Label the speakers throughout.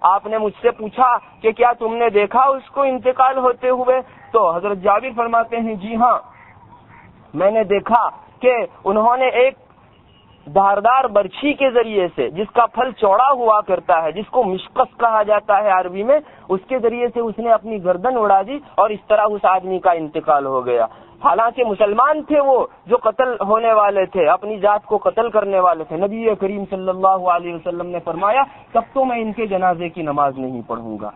Speaker 1: آپ نے مجھ سے پوچھا کہ کیا تم نے دیکھا اس کو انتقال ہوتے ہوئے؟ تو حضرت جابر فرماتے ہیں جی ہاں، میں نے دیکھا کہ انہوں نے ایک دھاردار برچھی کے ذریعے سے، جس کا پھل چوڑا ہوا کرتا ہے، جس کو مشقص کہا جاتا ہے عربی میں، اس کے ذریعے سے اس نے اپنی گردن اڑا دی اور اس طرح اس آدمی کا انتقال ہو گیا۔ حالانکہ مسلمان تھے وہ جو قتل ہونے والے تھے، اپنی ذات کو قتل کرنے والے تھے۔ نبی کریم صلی اللہ علیہ وسلم نے فرمایا تب تو میں ان کے جنازے کی نماز نہیں پڑھوں گا۔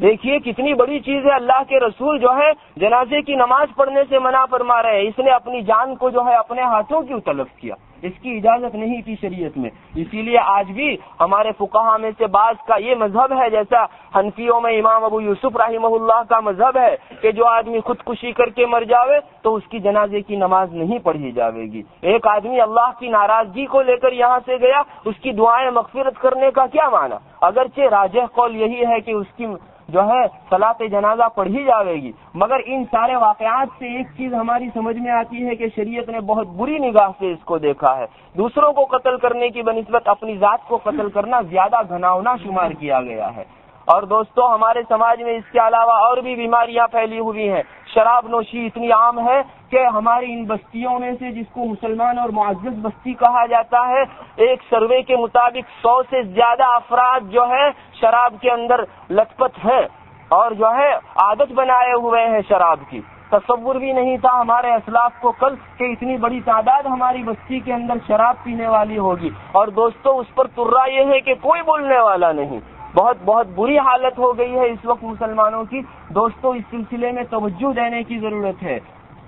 Speaker 1: دیکھیے کتنی بڑی چیز ہے، اللہ کے رسول جو ہے جنازے کی نماز پڑھنے سے منع فرما رہے ہیں۔ اس نے اپنی جان کو جو ہے اپنے ہاتھوں کیوں تلف کیا؟ اس کی اجازت نہیں تھی شریعت میں۔ اسی لیے آج بھی ہمارے فقہا میں سے بعض کا یہ مذہب ہے، جیسا حنفیوں میں امام ابو یوسف رحمہ اللہ کا مذہب ہے کہ جو آدمی خودکشی کر کے مر جاوے تو اس کی جنازے کی نماز نہیں پڑھی جاوے گی۔ ایک آدمی اللہ کی ناراضگی کو لے کر یہاں سے گیا، اس کی دعائیں مغفرت کرنے کا کیا معنی؟ اگرچہ راجح قول یہی ہے کہ اس کی جو ہے صلاۃ جنازہ پڑھی جاوے گی، مگر ان سارے واقعات سے ایک چیز ہماری سمجھ میں آتی ہے کہ شریعت نے بہت بری نگاہ سے اس کو دیکھا ہے۔ دوسروں کو قتل کرنے کی بنسبت اپنی ذات کو قتل کرنا زیادہ گھناؤنا شمار کیا گیا ہے۔ اور دوستو ہمارے سماج میں اس کے علاوہ اور بھی بیماریاں پھیلی ہوئی ہیں۔ شراب نوشی اتنی عام ہے کہ ہماری ان بستیوں میں سے، جس کو مسلمان اور معزز بستی کہا جاتا ہے، ایک سروے کے مطابق 100 سے زیادہ افراد جو ہے شراب کے اندر لت پت ہیں اور جو ہے عادت بنائے ہوئے ہیں شراب کی۔ تصور بھی نہیں تھا ہمارے اسلاف کو کل کہ اتنی بڑی تعداد ہماری بستی کے اندر شراب پینے والی ہوگی۔ اور دوستو اس پر ترا یہ ہے کہ کوئی بولنے والا نہیں۔ بہت بری حالت ہو گئی ہے اس وقت مسلمانوں کی۔ دوستو اس سلسلے میں توجہ دینے کی ضرورت ہے۔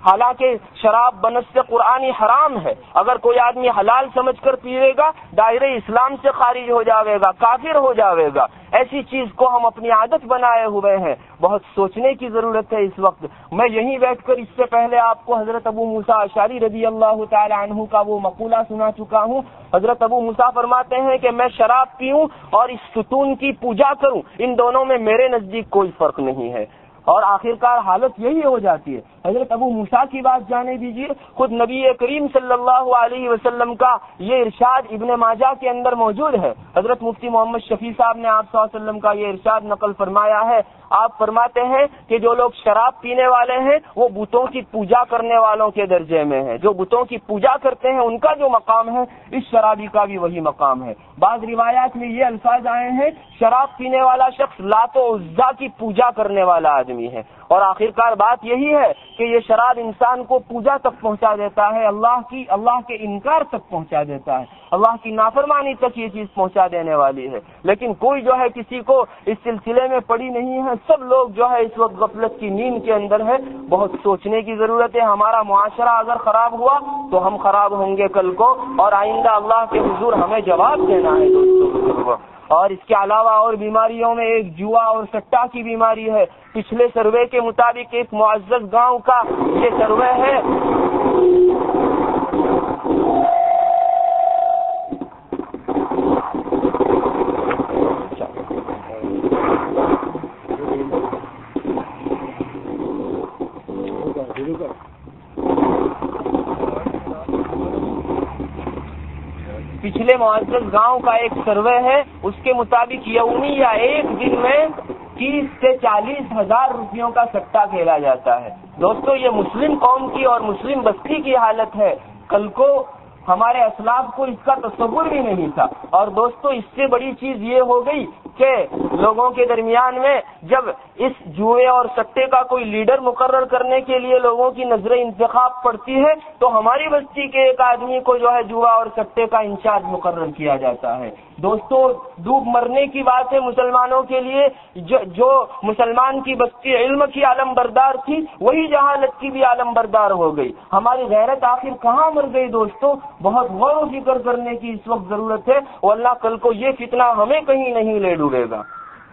Speaker 1: حالانکہ شراب بنص قرآنی حرام ہے، اگر کوئی آدمی حلال سمجھ کر پیے گا دائرہ اسلام سے خارج ہو جاوے گا، کافر ہو جاوے گا۔ ایسی چیز کو ہم اپنی عادت بنائے ہوئے ہیں، بہت سوچنے کی ضرورت ہے اس وقت۔ میں یہیں بیٹھ کر اس سے پہلے آپ کو حضرت ابو موسیٰ اشعری رضی اللہ تعالی عنہ کا وہ مقولہ سنا چکا ہوں۔ حضرت ابو موسیٰ فرماتے ہیں کہ میں شراب پیوں اور اس ستون کی پوجا کروں، ان دونوں میں میرے نزدیک کوئی فرق نہیں ہے۔ اور آخرکار حالت یہی ہو جاتی ہے۔ حضرت ابو موسیٰ کی بات جانے دیجیے، خود نبی کریم صلی اللہ علیہ وسلم کا یہ ارشاد ابن ماجہ کے اندر موجود ہے۔ حضرت مفتی محمد شفیع صاحب نے آپ صلی اللہ علیہ وسلم کا یہ ارشاد نقل فرمایا ہے۔ آپ فرماتے ہیں کہ جو لوگ شراب پینے والے ہیں وہ بتوں کی پوجا کرنے والوں کے درجے میں ہیں۔ جو بتوں کی پوجا کرتے ہیں ان کا جو مقام ہے، اس شرابی کا بھی وہی مقام ہے۔ بعض روایات میں یہ الفاظ آئے ہیں شراب پینے والا شخص لات و عزا کی پوجا کرنے والا آدمی ہے۔ اور آخرکار بات یہی ہے کہ یہ شراب انسان کو پوجا تک پہنچا دیتا ہے، اللہ کے انکار تک پہنچا دیتا ہے، اللہ کی نافرمانی تک یہ چیز پہنچا دینے والی ہے۔ لیکن کوئی جو ہے کسی کو اس سلسلے میں پڑی نہیں ہے، سب لوگ جو ہے اس وقت غفلت کی نیند کے اندر ہے۔ بہت سوچنے کی ضرورت ہے۔ ہمارا معاشرہ اگر خراب ہوا تو ہم خراب ہوں گے کل کو، اور آئندہ اللہ کے حضور ہمیں جواب دینا ہے دوستوں۔ اور اس کے علاوہ اور بیماریوں میں ایک جوا اور سٹا کی بیماری ہے۔ پچھلے سروے کے مطابق ایک معزز گاؤں کا یہ سروے ہے، پچھلے معزز گاؤں کا ایک سروے ہے، اس کے مطابق یومی یا ایک دن میں 30 سے 40 ہزار روپیوں کا سٹا کھیلا جاتا ہے۔ دوستو یہ مسلم قوم کی اور مسلم بستی کی حالت ہے۔ کل کو ہمارے اسلاف کو اس کا تصور بھی نہیں تھا۔ اور دوستو اس سے بڑی چیز یہ ہو گئی کہ لوگوں کے درمیان میں جب اس جوئے اور سٹے کا کوئی لیڈر مقرر کرنے کے لیے لوگوں کی نظر انتخاب پڑتی ہے تو ہماری بستی کے ایک آدمی کو جو ہے جوا اور سٹے کا انچارج مقرر کیا جاتا ہے۔ دوستو ڈوب مرنے کی بات ہے مسلمانوں کے لیے۔ جو مسلمان کی بستی علم کی عالم بردار تھی وہی جہالت کی بھی عالم بردار ہو گئی۔ ہماری غیرت آخر کہاں مر گئی دوستو؟ بہت غور و فکر کرنے کی اس وقت ضرورت ہے، واللہ کل کو یہ فتنہ ہمیں کہیں نہیں لے ڈوبے گا۔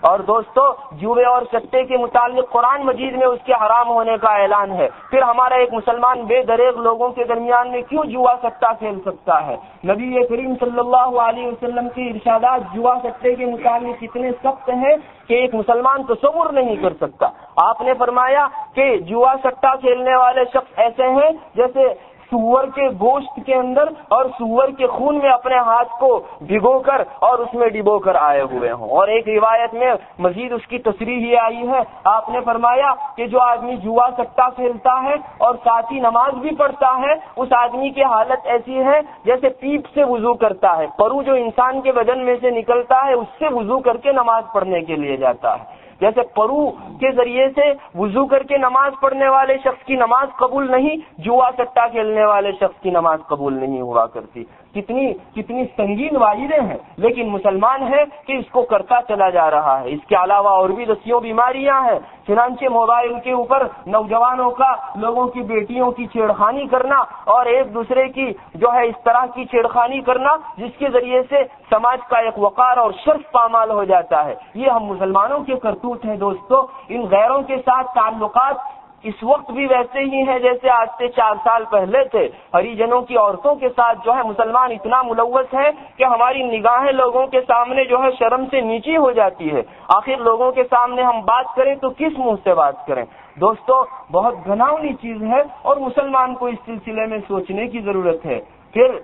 Speaker 1: اور دوستو جوئے اور سٹے کے متعلق قرآن مجید میں اس کے حرام ہونے کا اعلان ہے۔ پھر ہمارا ایک مسلمان بے دریغ لوگوں کے درمیان میں کیوں جوا سٹا کھیل سکتا ہے؟ نبی کریم صلی اللہ علیہ وسلم کی ارشادات جوا سٹے کے متعلق اتنے سخت ہیں کہ ایک مسلمان تصور نہیں کر سکتا۔ آپ نے فرمایا کہ جوا سٹا کھیلنے والے شخص ایسے ہیں جیسے سور کے گوشت کے اندر اور سور کے خون میں اپنے ہاتھ کو بھگو کر اور اس میں ڈبو کر آئے ہوئے ہوں. اور ایک روایت میں مزید اس کی تصریح یہ آئی ہے, آپ نے فرمایا کہ جو آدمی جوا سٹا کھیلتا ہے اور ساتھ ہی نماز بھی پڑھتا ہے, اس آدمی کی حالت ایسی ہے جیسے پیپ سے وضو کرتا ہے. پرو جو انسان کے بدن میں سے نکلتا ہے اس سے وضو کر کے نماز پڑھنے کے لیے جاتا ہے. جیسے پرو کے ذریعے سے وضو کر کے نماز پڑھنے والے شخص کی نماز قبول نہیں, جوا سٹا کھیلنے والے شخص کی نماز قبول نہیں ہوا کرتی. کتنی سنگین وعیدیں ہیں, لیکن مسلمان ہے کہ اس کو کرتا چلا جا رہا ہے. اس کے علاوہ اور بھی دسیوں بیماریاں ہیں. چنانچہ موبائل کے اوپر نوجوانوں کا لوگوں کی بیٹیوں کی چھیڑخانی کرنا اور ایک دوسرے کی جو ہے اس طرح کی چھیڑخانی کرنا جس کے ذریعے سے سماج کا ایک وقار اور شرف پامال ہو جاتا ہے, یہ ہم مسلمانوں کے کرتوت ہیں. دوستو, ان غیروں کے ساتھ تعلقات اس وقت بھی ویسے ہی ہیں جیسے آج سے 4 سال پہلے تھے. ہریجنوں کی عورتوں کے ساتھ جو ہے مسلمان اتنا ملوث ہے کہ ہماری نگاہیں لوگوں کے سامنے جو ہے شرم سے نیچی ہو جاتی ہے. آخر لوگوں کے سامنے ہم بات کریں تو کس منہ سے بات کریں؟ دوستو, بہت گھناؤنی چیز ہے اور مسلمان کو اس سلسلے میں سوچنے کی ضرورت ہے. پھر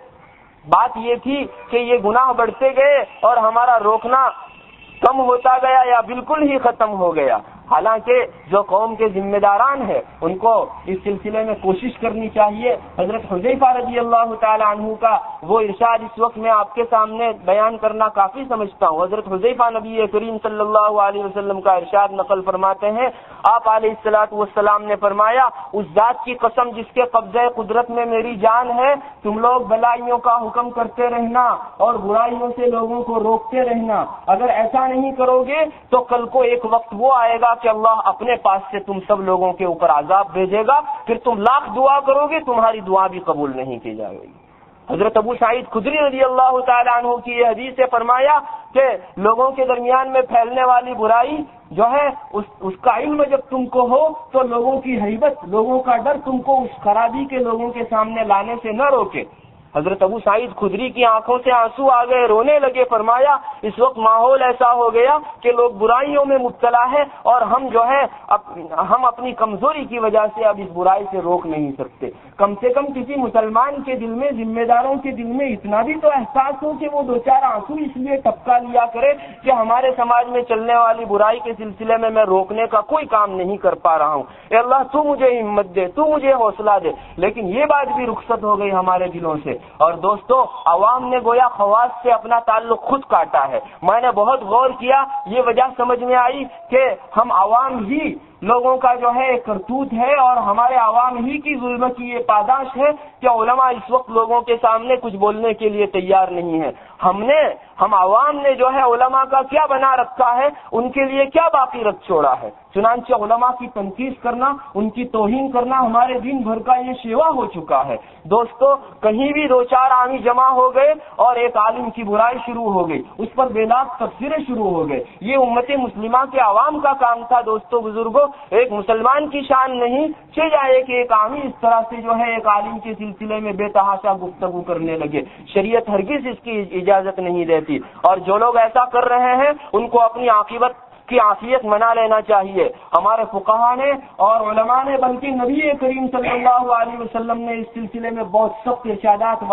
Speaker 1: بات یہ تھی کہ یہ گناہ بڑھتے گئے اور ہمارا روکنا کم ہوتا گیا یا بالکل ہی ختم ہو گیا. حالانکہ جو قوم کے ذمہ داران ہیں ان کو اس سلسلے میں کوشش کرنی چاہیے. حضرت حذیفہ رضی اللہ تعالی عنہ کا وہ ارشاد اس وقت میں آپ کے سامنے بیان کرنا کافی سمجھتا ہوں. حضرت حذیفہ نبی کریم صلی اللہ علیہ وسلم کا ارشاد نقل فرماتے ہیں, آپ علیہ الصلوۃ والسلام نے فرمایا, اس ذات کی قسم جس کے قبضہ قدرت میں میری جان ہے, تم لوگ بھلائیوں کا حکم کرتے رہنا اور برائیوں سے لوگوں کو روکتے رہنا. اگر ایسا نہیں کرو گے تو کل کو ایک وقت وہ آئے گا کہ اللہ اپنے پاس سے تم سب لوگوں کے اوپر عذاب بھیجے گا, پھر تم لاکھ دعا کرو گے تمہاری دعا بھی قبول نہیں کی جائے گی. حضرت ابو سعید خدری رضی اللہ تعالی عنہ کی یہ حدیث سے فرمایا کہ لوگوں کے درمیان میں پھیلنے والی برائی جو ہے اس کا علم جب تم کو ہو تو لوگوں کی ہیبت, لوگوں کا ڈر تم کو اس خرابی کے لوگوں کے سامنے لانے سے نہ روکے. حضرت ابو سعید خدری کی آنکھوں سے آنسو آ گئے, رونے لگے. فرمایا اس وقت ماحول ایسا ہو گیا کہ لوگ برائیوں میں مبتلا ہے اور ہم جو ہے ہم اپنی کمزوری کی وجہ سے اب اس برائی سے روک نہیں سکتے. کم سے کم کسی مسلمان کے دل میں, ذمہ داروں کے دل میں اتنا بھی تو احساس ہو کہ وہ 2-4 آنسو اس لیے ٹپکا لیا کرے کہ ہمارے سماج میں چلنے والی برائی کے سلسلے میں روکنے کا کوئی کام نہیں کر پا رہا ہوں. اے اللہ تو مجھے ہمت دے, تو مجھے حوصلہ دے. لیکن یہ بات بھی رخصت ہو گئی ہمارے دلوں سے. اور دوستو, عوام نے گویا خواص سے اپنا تعلق خود کاٹا ہے. میں نے بہت غور کیا, یہ وجہ سمجھ میں آئی کہ ہم عوام ہی لوگوں کا جو ہے کرتوت ہے اور ہمارے عوام ہی کی ظلم کی یہ پاداش ہے کہ علماء اس وقت لوگوں کے سامنے کچھ بولنے کے لیے تیار نہیں ہے. ہم عوام نے جو ہے علماء کا کیا بنا رکھا ہے, ان کے لیے کیا باقی رکھ چھوڑا ہے. چنانچہ علماء کی تنقید کرنا, ان کی توہین کرنا ہمارے دن بھر کا یہ شیوا ہو چکا ہے. دوستو, کہیں بھی 2-4 عامی جمع ہو گئے اور ایک عالم کی برائی شروع ہو گئی, اس پر بے لاگ تبصرے شروع ہو گئے. یہ امت مسلمہ کے عوام کا کام تھا. دوستو بزرگوں, ایک مسلمان کی شان نہیں چل جائے کہ ایک عامی اس طرح سے جو ہے ایک عالم کے سلسلے میں بے تحاشا گفتگو کرنے لگے. شریعت ہرگز اس کی اجازت نہیں دیتی, اور جو لوگ ایسا کر رہے ہیں ان کو اپنی عاقبت کی عافیت منا لینا چاہیے. ہمارے فقہا نے اور علماء نے, بلکہ نبی کریم صلی اللہ علیہ وسلم نے اس سلسلے میں بہت سخت ارشادات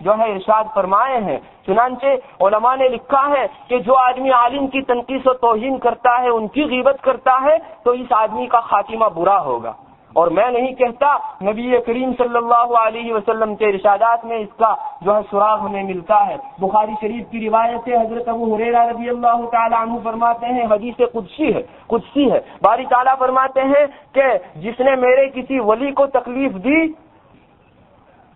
Speaker 1: جو ہے ارشاد فرمائے ہیں. چنانچہ علماء نے لکھا ہے کہ جو آدمی عالم کی تنقید و توہین کرتا ہے, ان کی غیبت کرتا ہے, تو اس آدمی کا خاتمہ برا ہوگا. اور میں نہیں کہتا, نبی کریم صلی اللہ علیہ وسلم کے ارشادات میں اس کا جو ہے سراغ ہمیں ملتا ہے. بخاری شریف کی روایت ہے, حضرت ابو ہریرہ رضی اللہ تعالی عنہ فرماتے ہیں, حدیث قدسی ہے, باری تعالیٰ فرماتے ہیں کہ جس نے میرے کسی ولی کو تکلیف دی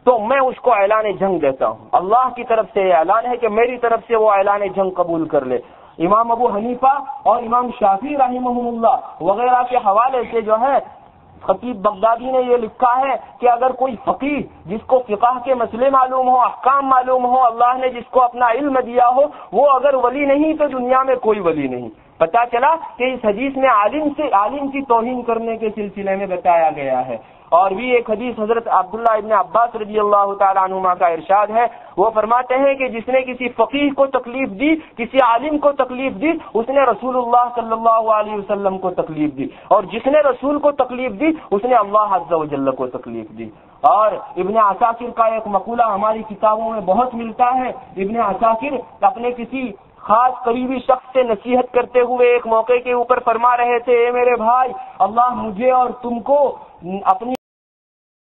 Speaker 1: تو میں اس کو اعلان جنگ دیتا ہوں. اللہ کی طرف سے یہ اعلان ہے کہ میری طرف سے وہ اعلان جنگ قبول کر لے. امام ابو حنیفہ اور امام شافعی رحمہم اللہ وغیرہ کے حوالے سے جو ہے خطیب بغدادی نے یہ لکھا ہے کہ اگر کوئی فقیہ جس کو فقہ کے مسئلے معلوم ہو, احکام معلوم ہو, اللہ نے جس کو اپنا علم دیا ہو, وہ اگر ولی نہیں تو دنیا میں کوئی ولی نہیں. پتہ چلا کہ اس حدیث میں عالم کی توہین کرنے کے سلسلے میں بتایا گیا ہے۔ اور بھی ایک حدیث حضرت عبداللہ ابن عباس رضی اللہ تعالی عنہما کا ارشاد ہے، وہ فرماتے ہیں کہ جس نے کسی فقیہ کو تکلیف دی، کسی عالم کو تکلیف دی، اس نے رسول اللہ صلی اللہ علیہ وسلم کو تکلیف دی، اور جس نے رسول کو تکلیف دی اس نے اللہ عز و جل کو تکلیف دی۔ اور ابن عساکر کا ایک مقولہ ہماری کتابوں میں بہت ملتا ہے۔ ابن عساکر اپنے کسی خاص قریبی شخص سے نصیحت کرتے ہوئے ایک موقع کے اوپر فرما رہے تھے، اے میرے بھائی، اللہ مجھے اور تم کو اپنی